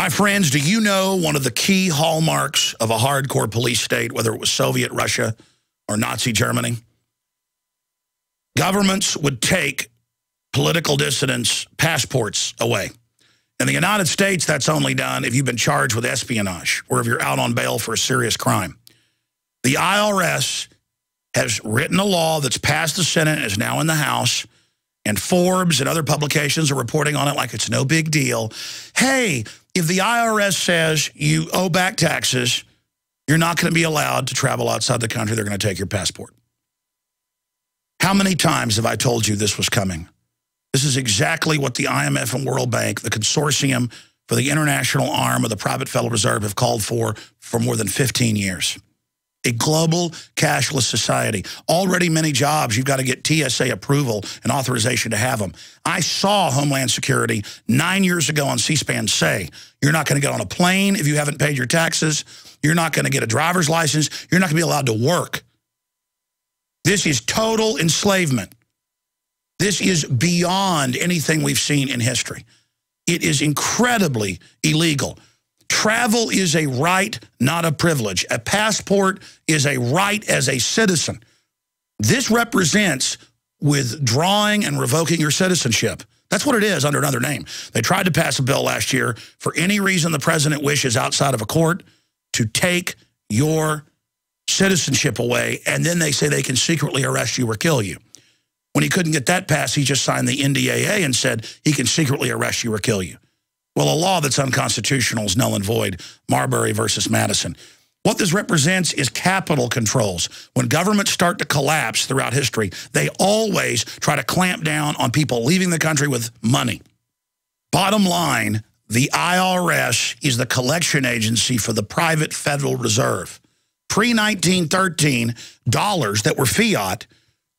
My friends, do you know one of the key hallmarks of a hardcore police state, whether it was Soviet Russia or Nazi Germany? Governments would take political dissidents' passports away. In the United States, that's only done if you've been charged with espionage or if you're out on bail for a serious crime. The IRS has written a law that's passed the Senate and is now in the House, and Forbes and other publications are reporting on it like it's no big deal. Hey, if the IRS says you owe back taxes, you're not going to be allowed to travel outside the country. They're going to take your passport. How many times have I told you this was coming? This is exactly what the IMF and World Bank, the consortium for the international arm of the private Federal Reserve, have called for more than 15 years. A global cashless society. Already many jobs, you've got to get TSA approval and authorization to have them. I saw Homeland Security 9 years ago on C-SPAN say, you're not going to get on a plane if you haven't paid your taxes. You're not going to get a driver's license. You're not going to be allowed to work. This is total enslavement. This is beyond anything we've seen in history. It is incredibly illegal. Travel is a right, not a privilege. A passport is a right as a citizen. This represents withdrawing and revoking your citizenship. That's what it is under another name. They tried to pass a bill last year for any reason the president wishes outside of a court to take your citizenship away, and then they say they can secretly arrest you or kill you. When he couldn't get that passed, he just signed the NDAA and said he can secretly arrest you or kill you. Well, a law that's unconstitutional is null and void. Marbury versus Madison. What this represents is capital controls. When governments start to collapse throughout history, they always try to clamp down on people leaving the country with money. Bottom line, the IRS is the collection agency for the private Federal Reserve. Pre-1913, dollars that were fiat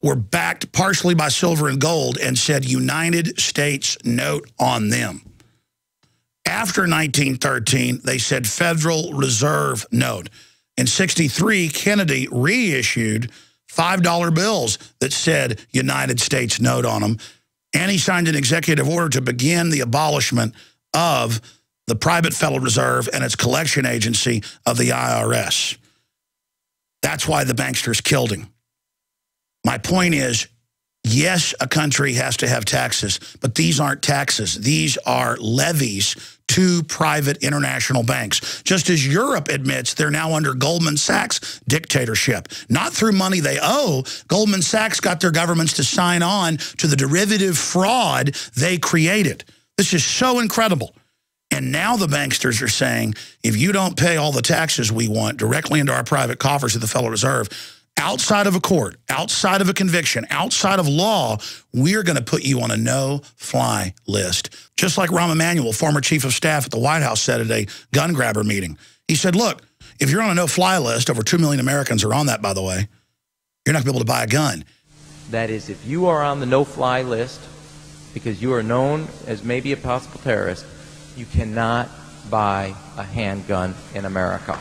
were backed partially by silver and gold and said United States note on them. After 1913, they said Federal Reserve note. In '63, Kennedy reissued $5 bills that said United States note on them, and he signed an executive order to begin the abolishment of the private Federal Reserve and its collection agency of the IRS. That's why the banksters killed him. My point is, yes, a country has to have taxes, but these aren't taxes. These are levies to private international banks. Just as Europe admits they're now under Goldman Sachs dictatorship. Not through money they owe. Goldman Sachs got their governments to sign on to the derivative fraud they created. This is so incredible. And now the banksters are saying, if you don't pay all the taxes we want directly into our private coffers of the Federal Reserve, outside of a court, outside of a conviction, outside of law, we're going to put you on a no-fly list. Just like Rahm Emanuel, former chief of staff at the White House, said at a gun grabber meeting. He said, look, if you're on a no-fly list, over 2 million Americans are on that, by the way, you're not going to be able to buy a gun. That is, if you are on the no-fly list because you are known as maybe a possible terrorist, you cannot buy a handgun in America.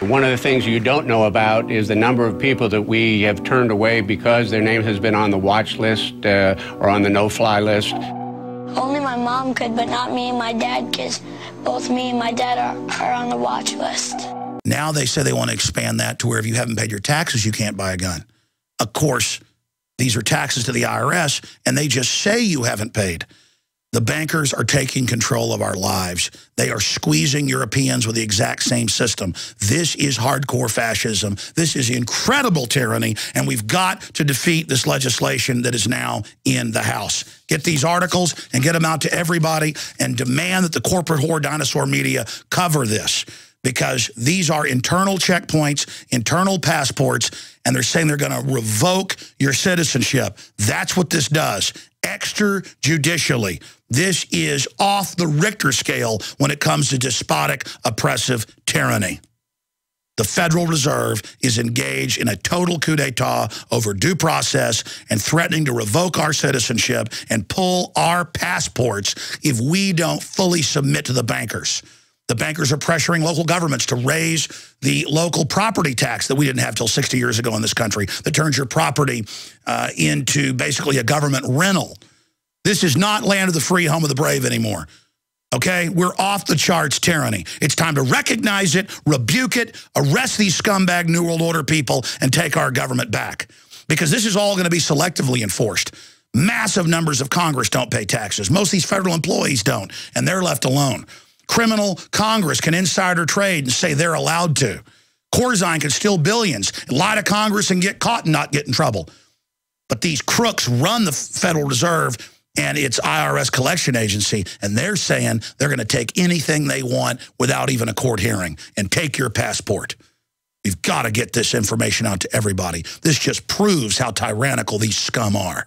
One of the things you don't know about is the number of people that we have turned away because their name has been on the watch list or on the no-fly list. Only my mom could, but not me and my dad, because both me and my dad are on the watch list. Now they say they want to expand that to where if you haven't paid your taxes, you can't buy a gun. Of course, these are taxes to the IRS, and they just say you haven't paid. The bankers are taking control of our lives. They are squeezing Europeans with the exact same system. This is hardcore fascism. This is incredible tyranny, and we've got to defeat this legislation that is now in the House. Get these articles and get them out to everybody and demand that the corporate whore dinosaur media cover this, because these are internal checkpoints, internal passports, and they're saying they're going to revoke your citizenship. That's what this does. Extrajudicially. This is off the Richter scale when it comes to despotic, oppressive tyranny. The Federal Reserve is engaged in a total coup d'etat over due process and threatening to revoke our citizenship and pull our passports if we don't fully submit to the bankers. The bankers are pressuring local governments to raise the local property tax that we didn't have till 60 years ago in this country, that turns your property into basically a government rental. This is not land of the free, home of the brave anymore. Okay? We're off the charts tyranny. It's time to recognize it, rebuke it, arrest these scumbag New World Order people, and take our government back. Because this is all going to be selectively enforced. Massive numbers of Congress don't pay taxes. Most of these federal employees don't, and they're left alone. Criminal Congress can insider trade and say they're allowed to. Corzine can steal billions, lie to Congress and get caught and not get in trouble. But these crooks run the Federal Reserve and its IRS collection agency, and they're saying they're going to take anything they want without even a court hearing and take your passport. We've got to get this information out to everybody. This just proves how tyrannical these scum are.